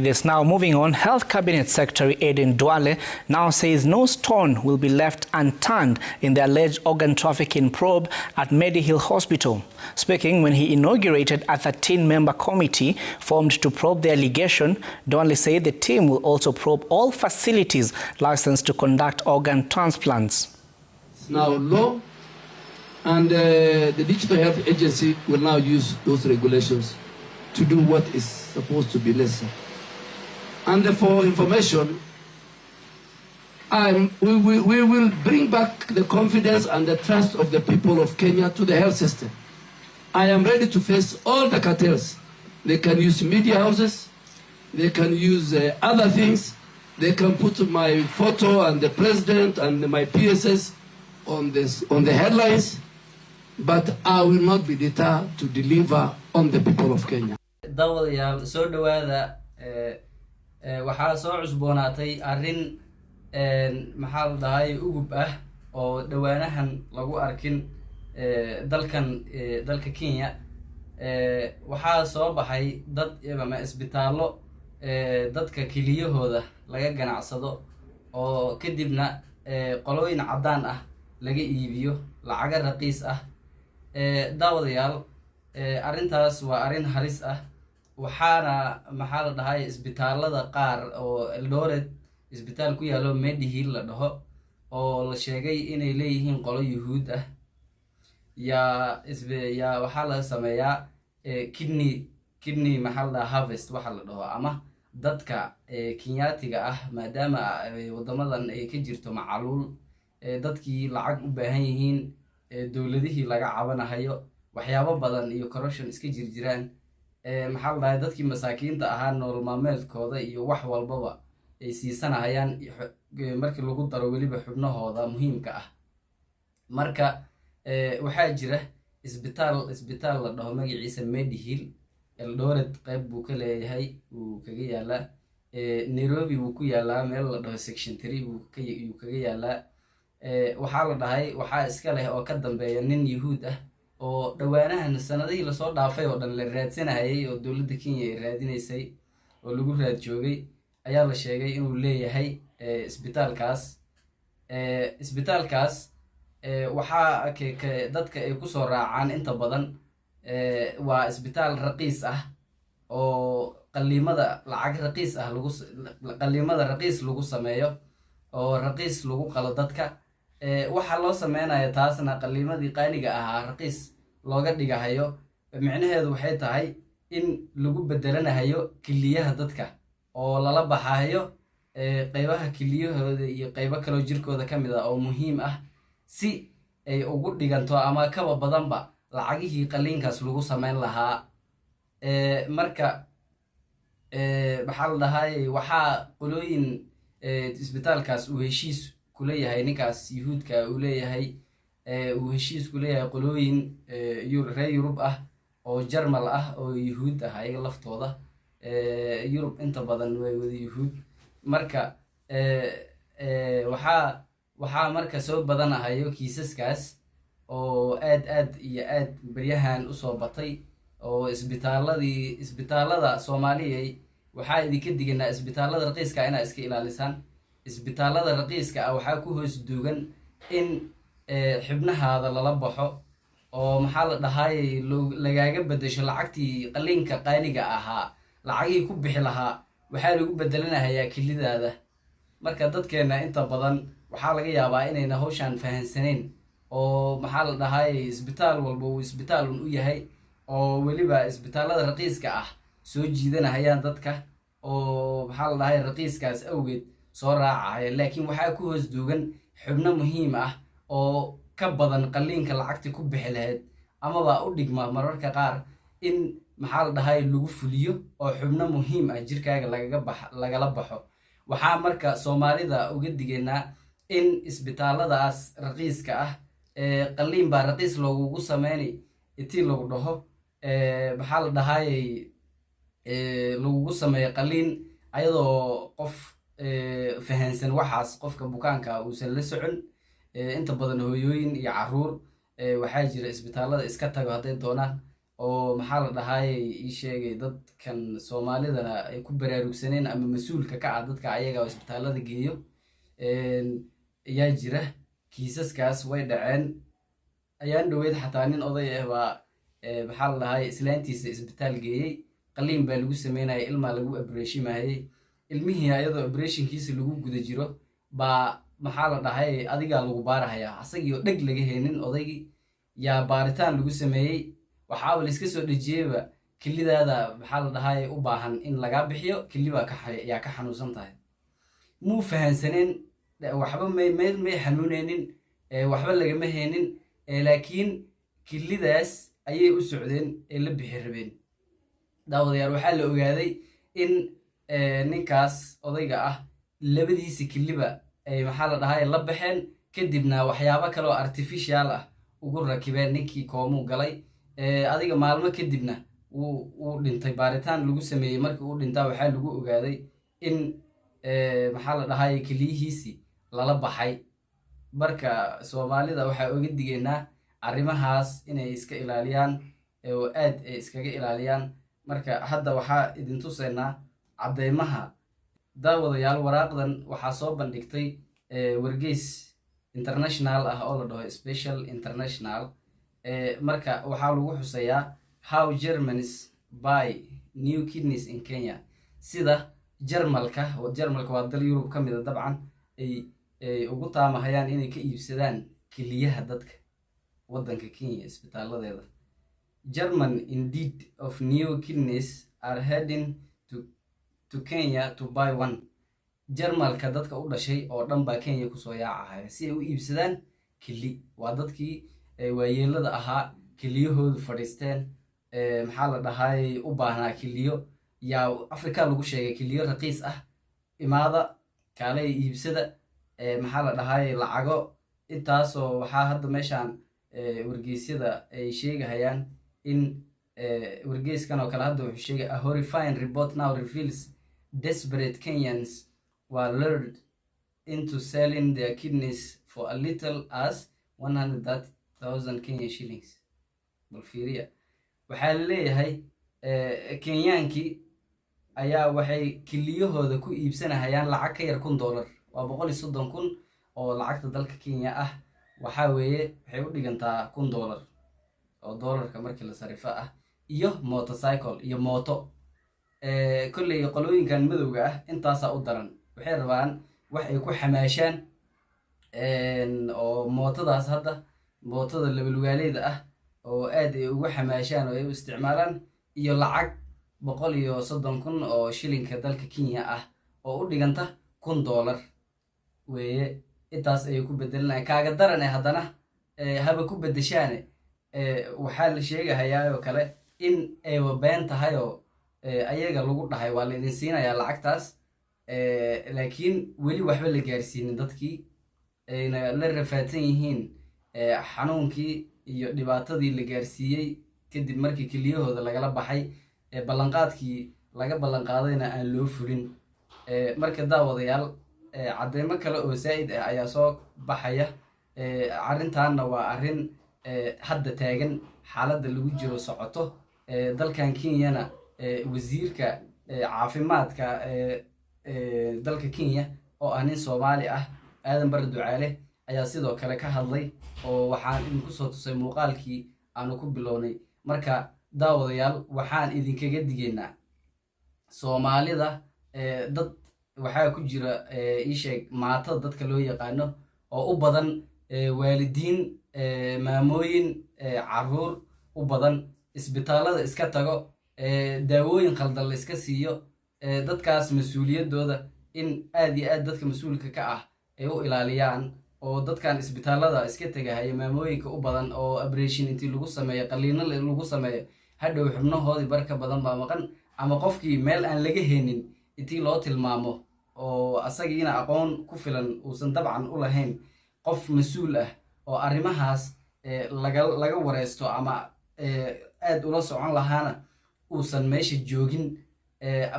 This now moving on, Health Cabinet Secretary Aden Duale now says no stone will be left unturned in the alleged organ trafficking probe at Medihill Hospital. Speaking when he inaugurated a 13-member committee formed to probe the allegation, Duale said the team will also probe all facilities licensed to conduct organ transplants. It's now law, and the Digital Health Agency will now use those regulations to do what is supposed to be necessary. And for information, we will bring back the confidence and the trust of the people of Kenya to the health system. I am ready to face all the cartels. They can use media houses, they can use other things, they can put my photo and the president and my PSS on the headlines, but I will not be deterred to deliver on the people of Kenya. waxaa soo cusboonaatay arrin maxaa la dhahay ugub ah oo dhawaanahan lagu arkin dalka Kenya waxaa soo baxay dad ama isbitaallo dadka kiliyahooda laga ganacsado oo kadibna qolooyin cadaan ah laga iibiyo lacag raqiis ah daawadayaal arrintaas waa arrin halis ah waxaana maxaa la dhahay isbitaalada qaar oo Eldoret isbitaal ku yaalo Medihill la dhaho oo la sheegay inay leeyihiin qolo Yuhuud ah ya waxaa la sameeyaa kidney maxaa la harvest waxa la dhaho ama dadka Kenyaatiga ah maadaama wadamadan ay ka jirto macaluul dadkii lacag u baahan yihiin dawladihii laga cabanayo waxyaabo badan iyo corruption iska jirjiraan maxaa la dhahay dadkii masaakiinta ahaa nolol maalmeedkooda iyo wax walbaba ay siisanayaan markii lagu daro weliba xubnahooda muhiimka ah marka waxaa jira isbitaal la dhaho magaciisa Medihill Eldoret qayb buu ka leeyahay uu kaga yaalaa Nairobi wuu ku yaalaa meel la dhaho section 3 buu kaga yaalaa waxaa la dhahay waxaa iska leh oo ka dambeeya nin Yuhuud ah oo dhawaanahan sanadihii la soo dhaafay oo dhan la raadsanayay oo dawladda Kenya ay raadinaysay oo lagu raad joogay ayaa la sheegay inuu leeyahay isbitaalkaas waxaa dadka ay ku soo raacaan inta badan waa isbitaal raqiis ah oo qaliimada lacag raqiis ah qaliimada raqiis lagu sameeyo oo raqiis lagu qalo dadka waxa loo sameeynaya taasna qaliimadii qaaliga ahaa raqiis looga dhigahayo micnaheedu waxay tahay in lagu bedelanayo kiliyaha dadka oo lala baxayo qaybaha kiliyahooda iyo qaybo kale jirkooda kamid ah oo muhiim ah si ay ugu dhiganto ama kaba badanba lacagihii qaliinkaas lagu sameyn lahaa marka maxaa la dhahay waxaa qolooyin isbitaalkaas uu heshiis kula yahay ninkaas Yuhuudka uu leeyahay uu heshiis kula yahay qolooyin reer Yurub ah oo Jarmal ah oo Yuhuud ah ay laftooda Yurub inta badan way wada Yuhuud marka waxaa marka soo badanayo kiisaskaas oo aad baryahan u soo batay oo isbitaalada Soomaaliyeed waxaa idinka diganaa isbitaalada raqiiska ina iska ilaalisaan isbitaalada raqiiska ah waxaa ku hoos duugan in xibnahaada lala baxo oo maxaa la dhahay lagaaga bedesho lacagtii qaliinka qaaliga ahaa lacagii ku bixi lahaa waxaa lagu bedelanayaa kilidaada marka dadkeena inta badan waxaa laga yaabaa inayna hawshan fahansaneen oo maxaa la dhahay isbitaal walba uu isbitaal u yahay oo weliba isbitaalada raqiiska ah soo jiidanayaan dadka oo maxaa la dhahay raqiiskaas awgeed soo raacaya laakiin waxaa ku hoos duugan xubno muhiim ah oo ka badan qaliinka lacagti ku bixi lahayd amaba u dhigma mararka qaar in maxaa la dhahay lagu fuliyo oo xubno muhiim ah jirkaaga lagala baxo waxaa marka Soomaalida uga digeynaa in isbitaaladaas raqiiska ah qaliin baa raqiis loogu sameeyay intii lagu dhaho maxaa la dhahay lagu sameeyay qaliin ayadoo qof fahansan waxaas qofka bukaanka uu san la socon inta badan hooyooyin iyo caruur waxaa jira isbitaalada iska tago haday doonaan oo maxaa la dhahay ii sheegay dadkan soomaalidana ay ku baraarugsaneen ama mas-uulka ka ah dadka ayaga isbitaalada geeyo ayaa jira. kiisaskaas way dhaceen. ayaan dhaweyd xataa nin oday ah baa maxaa la dhahay islaantiisa isbitaal geeyey, qaliin baa lagu sameynaya, ilmaa lagu abreeshimayay. ilmihii ayadoo abreeshinkiisa lagu guda jiro baa maxaa la dhahay adigaa lagu baarahayaa, asagii oo dheg laga heynin odaygii yaa baaritaan lagu sameeyey. waxaaba la iska soo dhejiyeyba kelidaada maxaa la dhahay u baahan in lagaa bixiyo, keli baa yaa ka xanuunsan tahay. muu fahansaneen, waxba may xanuuneynin, waxba lagama heynin, laakiin kelidaas ayay u socdeen ee la bixi rabeen. daawadayaal waxaa la ogaaday in ninkaas odayga ah labadiisi keliba ay maxaa la dhahay la baxeen, kadibna waxyaabo kale oo artificial ah ugu rakibeen. ninkii koomuu galay, adiga maalmo kadibna wuu dhintay. baaritaan lagu sameeyey, markii uu dhintaa waxaa lagu ogaaday in maxaa la dhahay keliyihiisii lala baxay. marka soomaalida waxaa oga digeynaa arrimahaas inay iska ilaaliyaan oo aad ay iskaga ilaaliyaan. marka hadda waxaa idin tusaynaa caddeymaha. daawadayaal waraaqdan waxaa soo bandhigtay wargeys international ah oo la dhaho Special International. marka waxaa lagu xusayaa how Germans buy new kidneys in Kenya. sida Jarmalka waa dal Yurub ka mid ah dabcan, ay ugu taamahayaan inay ka iibsadaan keliyaha dadka waddanka Kenya isbitaaladeeda. German indeed of new kidneys are heading to Kenya to buy one. Jarmalka dadka u dhashay oo dhan baa Kenya kusoo yaacahaya si ay u iibsadaan keli. waa dadkii waayeelada ahaa, keliyahoodu fadhiisteen, maxaa la dhahay u baahnaa keliyo. yaa Afrika lagu sheegay keliyo raqiis ah, imaada kaale iibsada, maxaa la dhahay lacago intaasoo. waxaa hadda meeshaan wargeysyada ay sheegahayaan in wargeyskan oo kale hadda wuxuu sheegay a horrifying report now reveals desperate Kenyans were lured into selling their kidneys for a little as 130,000 Kenya shillings. bal fiiriya, waxaa la leeyahay kenyaankii ayaa waxay keliyahooda ku iibsanahayaan lacag ka yar $1,000. waa 130,000 oo lacagta dalka Kenya ah. waxaa weeye waxay u dhigantaa $1,000 oo doolarka markii la sarifo ah, iyo motorcycle iyo mooto. kolley qolooyinkan madowga ah intaasaa u daran. waxay rabaan wax ay ku xamaashaan, oo mootadaas hadda mootada labalugaaleyda ah oo aad ay ugu xamaashaan oo ay u isticmaalaan, iyo lacag 130,000 oo shilinka dalka Kenya ah oo u dhiganta $1,000 weeye. intaas ayay ku bedelanayaan. kaaga daran haddana haba ku bedeshaane waxaa la sheegahayaa oo kale in ayba been tahay oo ayaga lagu dhahay waa la idin siinayaa lacagtaas, laakiin weli waxba la gaarsiinin dadkii, ayna la rafaadsan yihiin xanuunkii iyo dhibaatadii la gaarsiiyey kadib markii keliyahooda lagala baxay. ballanqaadkii laga ballanqaadayna aan loo fulin. marka daawadayaal caddeymo kale oo zaa'id ah ayaa soo baxaya. arrintaanna waa arrin hadda taagan, xaaladda lagu jiro socoto. dalkan Kenyana wasiirka caafimaadka dalka Kenya oo ah nin Soomaali ah, Aadan Barre Ducaale, ayaa sidoo kale ka hadlay, oo waxaan idinku soo tusay muuqaalkii aanu ku bilownay. marka daawadayaal waxaan idinkaga digaynaa Soomaalida, dad waxaa ku jira isheeg maatada dadka loo yaqaano oo u badan waalidiin, maamooyin, caruur u badan, isbitaalada iska tago, daawooyin khaldan la iska siiyo. dadkaas mas-uuliyadooda in aad iyo aad dadka mas-uulka ka ah ay u ilaaliyaan, oo dadkan isbitaalada iska tegahaya maamooyinka u badan oo abreeshin intii lagu sameeyo, qaliino lagu sameeyo, hadhow xubnahoodii barka badan baa maqan, ama qofkii meel aan laga heynin intii loo tilmaamo oo asagiina aqoon ku filan uusan dabcan u lahayn, qof mas-uul ah oo arrimahaas laga wareysto ama aad ula socon lahaana uusan meesha joogin.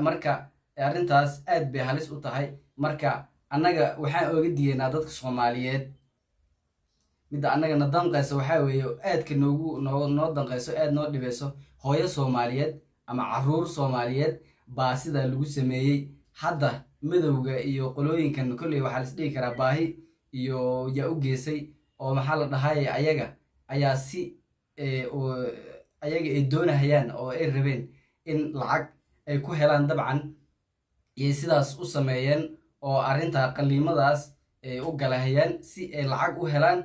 marka arrintaas aad bay halis u tahay. marka annaga waxaan oga digaynaa dadka Soomaaliyeed, midda annagana danqayso waxaa weeye aadka noo danqayso, aad noo dhibeyso, hooyo Soomaaliyeed ama caruur Soomaaliyeed baa sida lagu sameeyay hadda madowga iyo qolooyinkan kulli waxa la isdhigi karaa baahi iyo yaa u geesay oo maxaa la dhahay ayaga ayaa si ayaga ay doonayaan oo ay rabeen in lacag ay ku helaan dabcan iyo sidaas u sameeyeen oo arinta qaliimadaas ay u galahayaan si ay lacag u helaan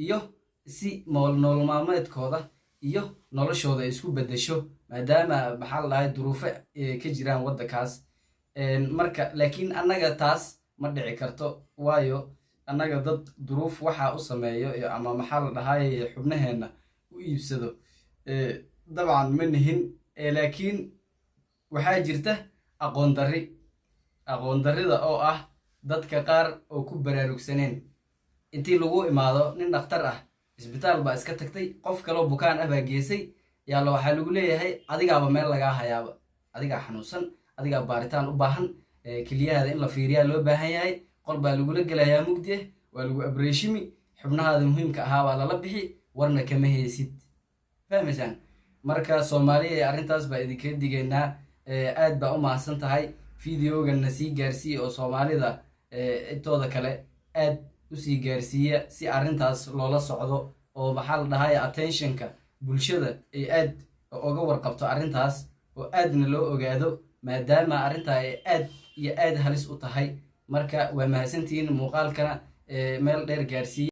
iyo si nolol maalmeedkooda iyo noloshooda isku bedesho maadaama maxaa la dhahay duruufo ka jiraan waddankaas marka laakiin annaga taas ma dhici karto waayo annaga dad duruuf waxa u sameeyo ama maxaa la dhahay xubnaheena u iibsado dabcan ma nihin laakiin waxaa jirta aqoon darrida oo ah dadka qaar oo ku baraarugsaneen intii lagu imaado nin dhakhtar ah isbitaal baa iska tagtay qof kaloo bukaan ah baa geesay yaalla waxaa lagu leeyahay adigaaba meel lagaa hayaaba adigaa xanuunsan adigaa baaritaan u baahan keliyahaada in la fiiriyaa loo baahan yahay qol baa lagula gelayaa mugdi ah waa lagu abreeshimi xubnahaada muhiimka ahaa baa lala bixi warna kama haysid fahmaysaan marka Soomaaliya arrintaas baa idinka digaynaa aad baa u mahadsan tahay fiidiyoogana sii gaarsiiya oo Soomaalida intooda kale aad u sii gaarsiiya si arrintaas loola socdo oo maxaa la dhahay attentionka bulshada ay aad uga warqabto arrintaas oo aadna loo ogaado maadaama arrinta ay aad iyo aad halis u tahay marka waa mahadsantihiin muuqaalkana meel dheer gaarsiiya